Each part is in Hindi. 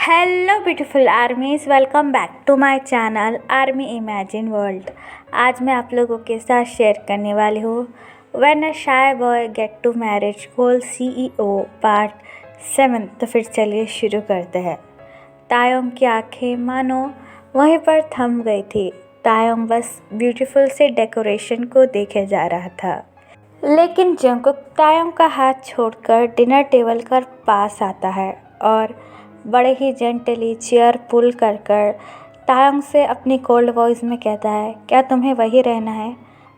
Hello beautiful armies, welcome back to my channel army imagine world. आज मैं आप लोगों के साथ शेयर करने वाली हूँ when a shy boy get to marriage goal CEO part 7। तो फिर चलिए शुरू करते हैं। तायोंग की आंखें मानो वहीं पर थम गई थी। तायोंग बस ब्यूटीफुल से डेकोरेशन को देखे जा रहा था, लेकिन जंगकुक तायोंग का हाथ छोड़कर डिनर टेबल पर पास आता है और बड़े ही जेंटली चेयर पुल कर तायोंग से अपनी कोल्ड वॉइस में कहता है, क्या तुम्हें वही रहना है?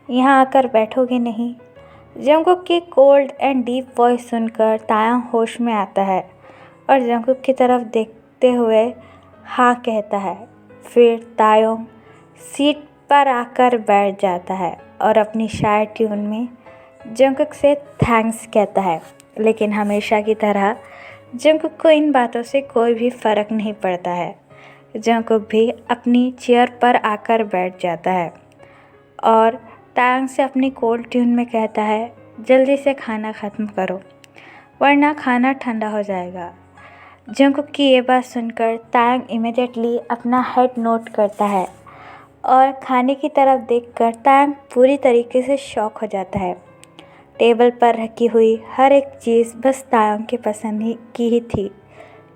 यहाँ आकर बैठोगे नहीं? जंगकुक की कोल्ड एंड डीप वॉइस सुनकर तायोंग होश में आता है और जंगकुक की तरफ देखते हुए हाँ कहता है। फिर तायोंग सीट पर आकर बैठ जाता है और अपनी शाय ट्यून में जंगकुक से थैंक्स कहता है। लेकिन हमेशा की तरह जंगकुक को इन बातों से कोई भी फ़र्क नहीं पड़ता है। जंगकुक भी अपनी चेयर पर आकर बैठ जाता है और तायोंग से अपनी कोल्ड ट्यून में कहता है, जल्दी से खाना ख़त्म करो वरना खाना ठंडा हो जाएगा। जंगकुक की ये बात सुनकर तायोंग इमीडिएटली अपना हेड नोट करता है और खाने की तरफ देखकर तायोंग पूरी तरीके से शॉक हो जाता है। टेबल पर रखी हुई हर एक चीज़ बस तायोंग की पसंद ही थी,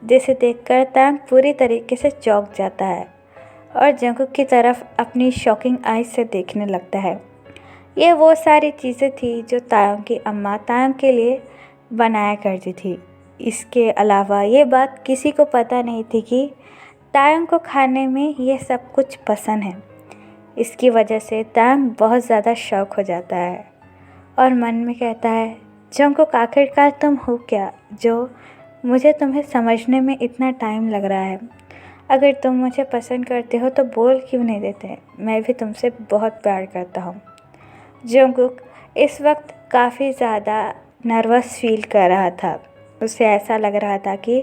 जिसे देखकर तायोंग पूरी तरीके से चौंक जाता है और जंगकुक की तरफ अपनी शॉकिंग आइज से देखने लगता है। ये वो सारी चीज़ें थी जो तायोंग की अम्मा तायोंग के लिए बनाया करती थी। इसके अलावा ये बात किसी को पता नहीं थी कि तायोंग को खाने में ये सब कुछ पसंद है। इसकी वजह से तायोंग बहुत ज़्यादा शॉक हो जाता है और मन में कहता है, जंगकुक आखिरकार तुम हो क्या जो मुझे तुम्हें समझने में इतना टाइम लग रहा है? अगर तुम मुझे पसंद करते हो तो बोल क्यों नहीं देते? मैं भी तुमसे बहुत प्यार करता हूँ। जंगकुक इस वक्त काफ़ी ज़्यादा नर्वस फील कर रहा था। उसे ऐसा लग रहा था कि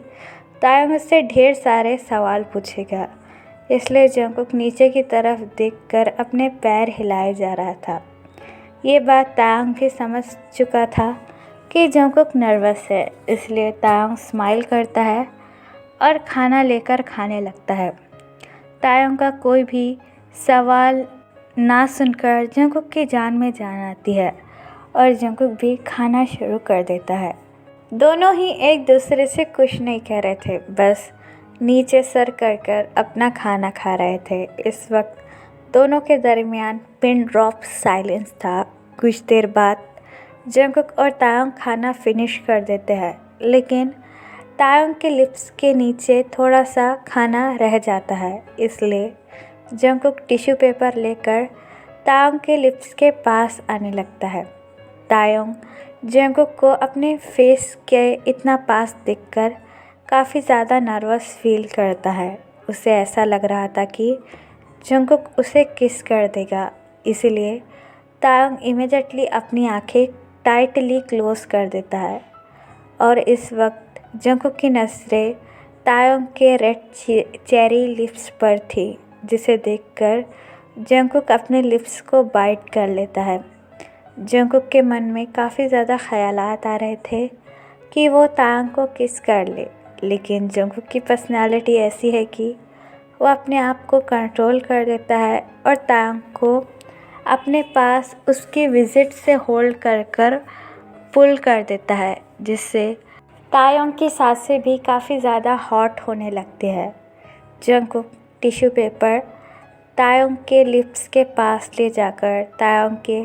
तायोंग उससे ढेर सारे सवाल पूछेगा, इसलिए जंगकुक नीचे की तरफ देखकर अपने पैर हिलाए जा रहा था। ये बात तायोंग भी समझ चुका था कि जंगकुक नर्वस है, इसलिए तायोंग स्माइल करता है और खाना लेकर खाने लगता है। तायोंग का कोई भी सवाल ना सुनकर जंगकुक की जान में जान आती है और जंगकुक भी खाना शुरू कर देता है। दोनों ही एक दूसरे से कुछ नहीं कह रहे थे, बस नीचे सर कर अपना खाना खा रहे थे। इस वक्त दोनों के दरमियान पिन ड्रॉप साइलेंस था। कुछ देर बाद जंगकुक और तायोंग खाना फिनिश कर देते हैं, लेकिन तायोंग के लिप्स के नीचे थोड़ा सा खाना रह जाता है, इसलिए जंगकुक टिश्यू पेपर लेकर तायोंग के लिप्स के पास आने लगता है। तायोंग जंगकुक को अपने फेस के इतना पास देखकर काफ़ी ज़्यादा नर्वस फील करता है। उसे ऐसा लग रहा था कि जंगकुक उसे किस कर देगा, इसीलिए तायोंग इमीडिएटली अपनी आंखें टाइटली क्लोज कर देता है और इस वक्त जंगकुक की नज़रें तायोंग के रेड चेरी लिप्स पर थी, जिसे देखकर जंगकुक अपने लिप्स को बाइट कर लेता है। जंगकुक के मन में काफ़ी ज़्यादा ख़यालात आ रहे थे कि वो तायोंग को किस कर ले, लेकिन जंगकुक की पर्सनालिटी ऐसी है कि वो अपने आप को कंट्रोल कर देता है और तायोंग को अपने पास उसकी विज़िट से होल्ड कर पुल कर देता है, जिससे तायोंग की सांसें भी काफ़ी ज़्यादा हॉट होने लगती है। जंगकुक टिश्यू पेपर तायोंग के लिप्स के पास ले जाकर तायोंग के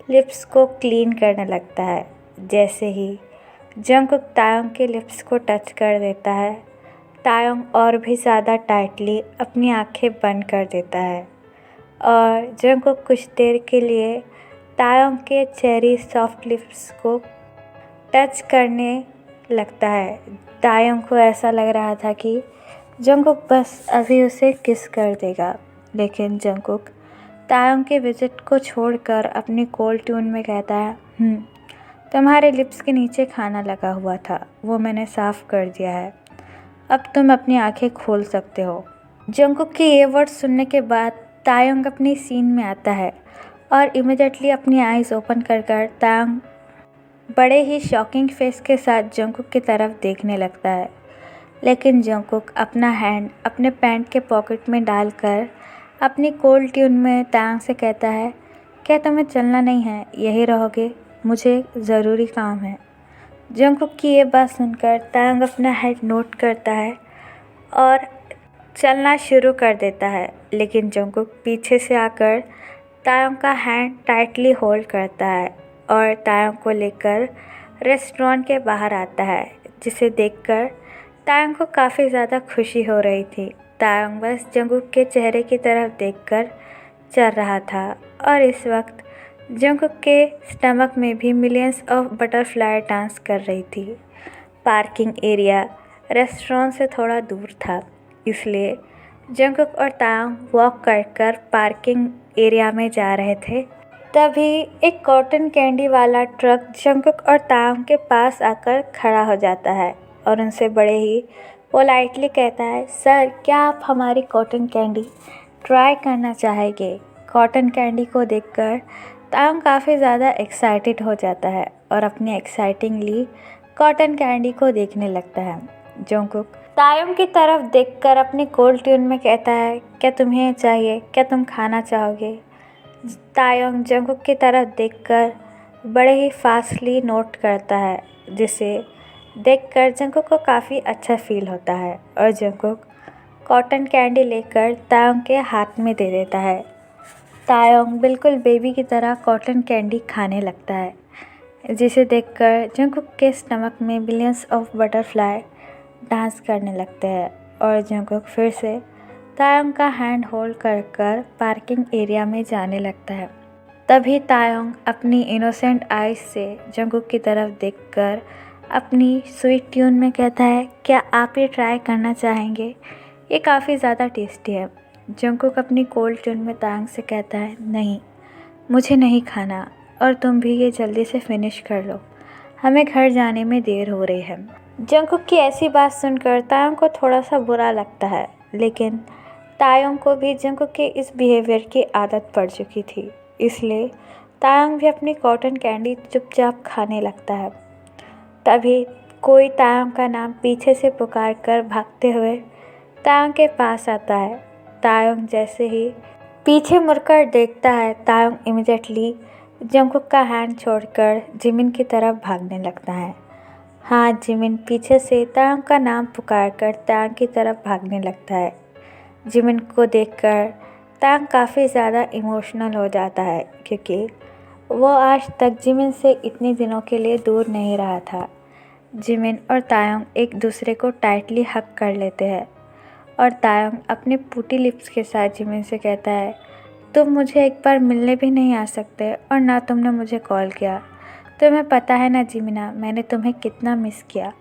लिप्स को क्लीन करने लगता है। जैसे ही जंगकुक तायोंग के लिप्स को टच कर देता है, तायोंग और भी ज़्यादा टाइटली अपनी आंखें बंद कर देता है और जंगकुक कुछ देर के लिए तायोंग के चेरी सॉफ्ट लिप्स को टच करने लगता है। तायोंग को ऐसा लग रहा था कि जंगकुक बस अभी उसे किस कर देगा, लेकिन जंगकुक तायोंग के विजिट को छोड़कर अपनी कोल्ड ट्यून में कहता है, तुम्हारे लिप्स के नीचे खाना लगा हुआ था, वो मैंने साफ़ कर दिया है, अब तुम अपनी आंखें खोल सकते हो। जंगकुक की ये वर्ड सुनने के बाद तायोंग अपनी सीन में आता है और इमीडिएटली अपनी आइज़ ओपन कर तायोंग बड़े ही शॉकिंग फेस के साथ जंगकुक की तरफ देखने लगता है। लेकिन जंगकुक अपना हैंड अपने पैंट के पॉकेट में डालकर अपनी कोल्ड ट्यून में तायंग से कहता है, क्या तुम्हें चलना नहीं है, यही रहोगे, मुझे ज़रूरी काम है। जंगकुक की ये बात सुनकर तायंग अपना हेड नोट करता है और चलना शुरू कर देता है, लेकिन जंगकुक पीछे से आकर तायंग का हैंड टाइटली होल्ड करता है और तायंग को लेकर रेस्टोरेंट के बाहर आता है, जिसे देखकर तायंग को काफ़ी ज़्यादा खुशी हो रही थी। तायंग बस जंगकुक के चेहरे की तरफ देखकर चल रहा था और इस वक्त जंगकुक के स्टमक में भी मिलियंस ऑफ बटरफ्लाई डांस कर रही थी। पार्किंग एरिया रेस्टोरेंट से थोड़ा दूर था, इसलिए जंगकुक और तायंग वॉक कर पार्किंग एरिया में जा रहे थे। तभी एक कॉटन कैंडी वाला ट्रक जंगकुक और तायंग के पास आकर खड़ा हो जाता है और उनसे बड़े ही पोलाइटली कहता है, सर क्या आप हमारी कॉटन कैंडी ट्राई करना चाहेंगे। कॉटन कैंडी को देखकर तायंग काफ़ी ज़्यादा एक्साइटेड हो जाता है और अपनी एक्साइटिंगली कॉटन कैंडी को देखने लगता है। जंगकुक तायंग की तरफ देखकर अपनी कोल्ड ट्यून में कहता है, क्या तुम्हें चाहिए, क्या तुम खाना चाहोगे। तायंग जंगकुक की तरफ देखकर बड़े ही फास्टली नोट करता है, जिसे देखकर जंगकुक को काफ़ी अच्छा फील होता है और जंगकुक कॉटन कैंडी लेकर तायंग के हाथ में दे देता है। तायंग बिल्कुल बेबी की तरह कॉटन कैंडी खाने लगता है, जिसे देखकर जंगकुक के स्टमक में बिलियंस ऑफ बटरफ्लाई डांस करने लगते हैं और जंगकुक फिर से तायंग का हैंड होल्ड कर पार्किंग एरिया में जाने लगता है। तभी तायंग अपनी इनोसेंट आइज से जंगकुक की तरफ देखकर अपनी स्वीट ट्यून में कहता है, क्या आप ये ट्राई करना चाहेंगे, ये काफ़ी ज़्यादा टेस्टी है। जंगकुक अपनी कोल्ड ट्यून में तायंग से कहता है, नहीं मुझे नहीं खाना और तुम भी ये जल्दी से फिनिश कर लो, हमें घर जाने में देर हो रही है। जंगकुक की ऐसी बात सुनकर तायंग को थोड़ा सा बुरा लगता है, लेकिन तायंग को भी जंगकुक के इस बिहेवियर की आदत पड़ चुकी थी, इसलिए तायंग भी अपनी कॉटन कैंडी चुपचाप खाने लगता है। तभी कोई तायंग का नाम पीछे से पुकार कर भागते हुए तायंग के पास आता है। तायंग जैसे ही पीछे मुड़कर देखता है, तायंग इमिडिएटली जंगकुक का हैंड छोड़कर जिमिन की तरफ भागने लगता है। हाँ, जिमिन पीछे से तायंग का नाम पुकारकर तायंग की तरफ भागने लगता है। जिमिन को देखकर तायंग काफ़ी ज़्यादा इमोशनल हो जाता है, क्योंकि वो आज तक जिमिन से इतने दिनों के लिए दूर नहीं रहा था। जिमिन और तायंग एक दूसरे को टाइटली हग कर लेते हैं और तायंग अपने पूटी लिप्स के साथ जिमिन से कहता है, तुम मुझे एक बार मिलने भी नहीं आ सकते और ना तुमने मुझे कॉल किया। तुम्हें पता है ना जिमिना, मैंने तुम्हें कितना मिस किया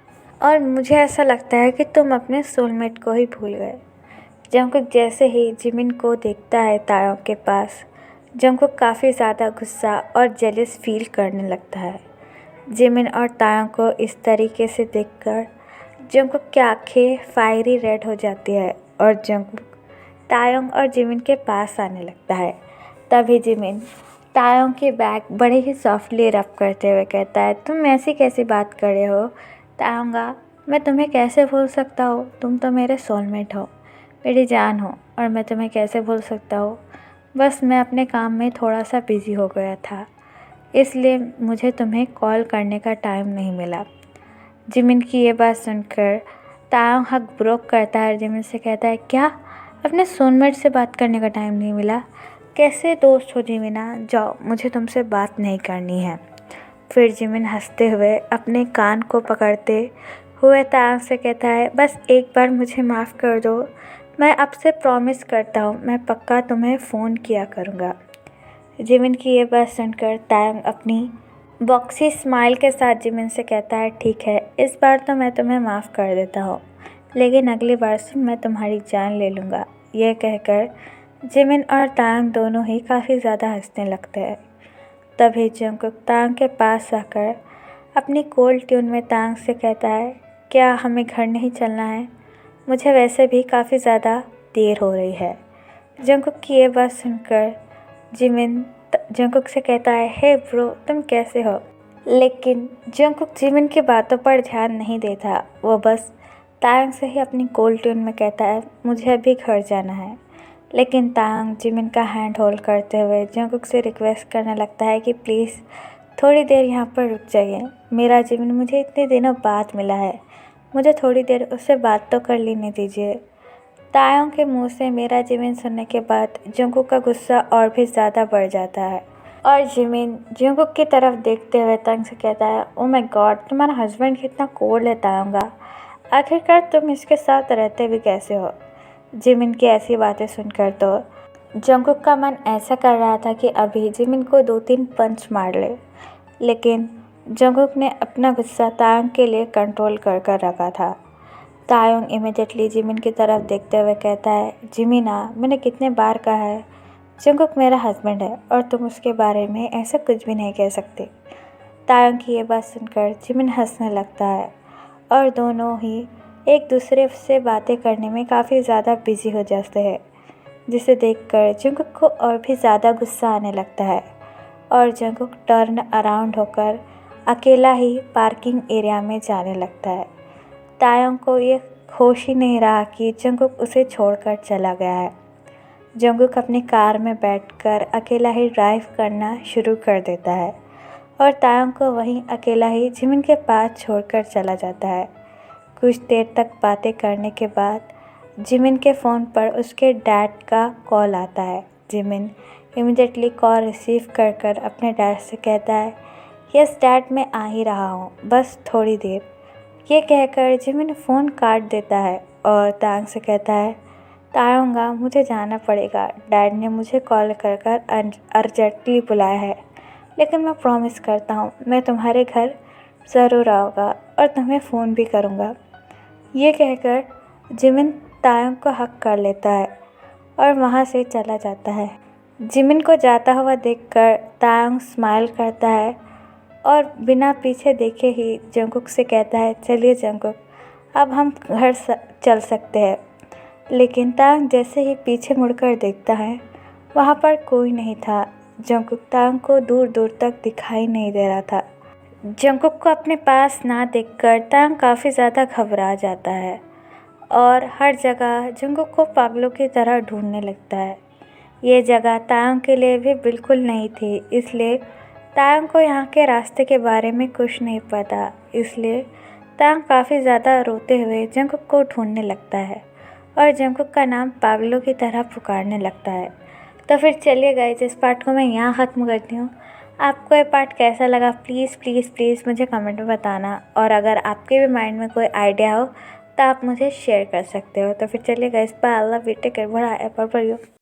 और मुझे ऐसा लगता है कि तुम अपने सोलमेट को ही भूल गए। जंगकुक जैसे ही जिमिन को देखता है तायंग के पास, जंगकुक काफ़ी ज़्यादा गुस्सा और जेलस फील करने लगता है। जिमिन और तायंग को इस तरीके से देखकर जंगकुक की आँखें फायरी रेड हो जाती है और जंगकुक तायंग और जिमिन के पास आने लगता है। तभी जिमिन तायंग की बैग बड़े ही सॉफ्टली रब करते हुए कहता है, तुम ऐसी कैसी बात कर रहे हो तायंगा, मैं तुम्हें कैसे भूल सकता हूँ, तुम तो मेरे सोलमेट हो, मेरी जान हो और मैं तुम्हें कैसे भूल सकता हूँ। बस मैं अपने काम में थोड़ा सा बिज़ी हो गया था, इसलिए मुझे तुम्हें कॉल करने का टाइम नहीं मिला। जिमिन की ये बात सुनकर तायंग हक ब्रोक करता है और जिमिन से कहता है, क्या अपने सोलमेट से बात करने का टाइम नहीं मिला, कैसे दोस्त हो जिमिना, जाओ मुझे तुमसे बात नहीं करनी है। फिर जिमिन हंसते हुए अपने कान को पकड़ते हुए तायंग से कहता है, बस एक बार मुझे माफ़ कर दो, मैं अब से प्रॉमिस करता हूँ मैं पक्का तुम्हें फ़ोन किया करूँगा। जिमिन की ये बात सुनकर तायंग अपनी बॉक्सी स्माइल के साथ जिमिन से कहता है, ठीक है इस बार तो मैं तुम्हें माफ़ कर देता हूँ, लेकिन अगली बार से मैं तुम्हारी जान ले लूँगा। यह कहकर जिमिन और तायंग दोनों ही काफ़ी ज़्यादा हंसने लगते हैं। तभी जंगकुक तायंग के पास आकर अपनी कोल्ड ट्यून में तायंग से कहता है, क्या हमें घर नहीं चलना है, मुझे वैसे भी काफ़ी ज़्यादा देर हो रही है। जंगकुक की ये बात सुनकर जिमिन जंगकुक से कहता है, हे ब्रो तुम कैसे हो। लेकिन जंगकुक जिमिन की बातों पर ध्यान नहीं देता, वो बस तायंग से ही अपनी कोल्ड ट्यून में कहता है मुझे अभी घर जाना है। लेकिन तायंग जिमिन का हैंड होल्ड करते हुए जंगकुक से रिक्वेस्ट करने लगता है कि प्लीज़ थोड़ी देर यहाँ पर रुक जाइए। मेरा जिमिन मुझे इतने दिनों बाद मिला है, मुझे थोड़ी देर उससे बात तो कर लेने दीजिए। तायंग के मुंह से मेरा जिमिन सुनने के बाद जंगकुक का गुस्सा और भी ज़्यादा बढ़ जाता है और जिमिन जंगकुक की तरफ देखते हुए तायंग से कहता है ओ माय गॉड, तुम्हारा हस्बैंड कितना कोल्ड है तायंगा, आखिरकार तुम इसके साथ रहते भी कैसे हो। जिमिन की ऐसी बातें सुनकर तो जंगकुक का मन ऐसा कर रहा था कि अभी जिमिन को 2-3 पंच मार ले, लेकिन जंगकुक ने अपना गुस्सा तायंग के लिए कंट्रोल कर कर रखा था। तायंग इमीडिएटली जिमिन की तरफ देखते हुए कहता है जिमिना, मैंने कितने बार कहा है जंगकुक मेरा हस्बैंड है और तुम उसके बारे में ऐसा कुछ भी नहीं कह सकते। तायंग की ये बात सुनकर जिमिन हंसने लगता है और दोनों ही एक दूसरे से बातें करने में काफ़ी ज़्यादा बिजी हो जाते हैं, जिसे देखकर जंगकुक को और भी ज़्यादा गुस्सा आने लगता है और जंगकुक टर्न अराउंड होकर अकेला ही पार्किंग एरिया में जाने लगता है। तायंग को ये होश ही नहीं रहा कि जंगकुक उसे छोड़कर चला गया है। जंगकुक अपनी कार में बैठकर अकेला ही ड्राइव करना शुरू कर देता है और तायंग को वहीं अकेला ही जिमिन के पास छोड़कर चला जाता है। कुछ देर तक बातें करने के बाद जिमिन के फ़ोन पर उसके डैड का कॉल आता है। जिमिन इमीडिएटली कॉल रिसीव कर कर अपने डैड से कहता है यस डैड, मैं आ ही रहा हूँ, बस थोड़ी देर। ये कहकर जिमिन फ़ोन काट देता है और तायंग से कहता है तायंगा, मुझे जाना पड़ेगा, डैड ने मुझे कॉल कर कर अर्जेंटली बुलाया है, लेकिन मैं प्रॉमिस करता हूँ मैं तुम्हारे घर ज़रूर आऊँगा और तुम्हें फ़ोन भी करूँगा। ये कहकर जिमिन तायंग को हक कर लेता है और वहाँ से चला जाता है। जिमिन को जाता हुआ देखकर तायंग स्माइल करता है और बिना पीछे देखे ही जंगकुक से कहता है चलिए जंगकुक, अब हम घर चल सकते हैं। लेकिन तायंग जैसे ही पीछे मुड़कर देखता है वहाँ पर कोई नहीं था। जंगकुक तायंग को दूर दूर तक दिखाई नहीं दे रहा था। जंगकुक को अपने पास ना देखकर तायंग काफ़ी ज़्यादा घबरा जाता है और हर जगह जंगकुक को पागलों की तरह ढूंढने लगता है। ये जगह तायंग के लिए भी बिल्कुल नहीं थी, इसलिए तायंग को यहाँ के रास्ते के बारे में कुछ नहीं पता। इसलिए तायंग काफ़ी ज़्यादा रोते हुए जंगकुक को ढूंढने लगता है और जंगकुक का नाम पागलों की तरह पुकारने लगता है। तो फिर चलिए गाइस, इस पार्ट को मैं यहाँ ख़त्म करती हूँ। आपको ये पार्ट कैसा लगा प्लीज़ प्लीज़ प्लीज़ मुझे कमेंट में बताना, और अगर आपके भी माइंड में कोई आइडिया हो तो आप मुझे शेयर कर सकते हो। तो फिर चलिए guys, bye, I love you, take care, bye, bye.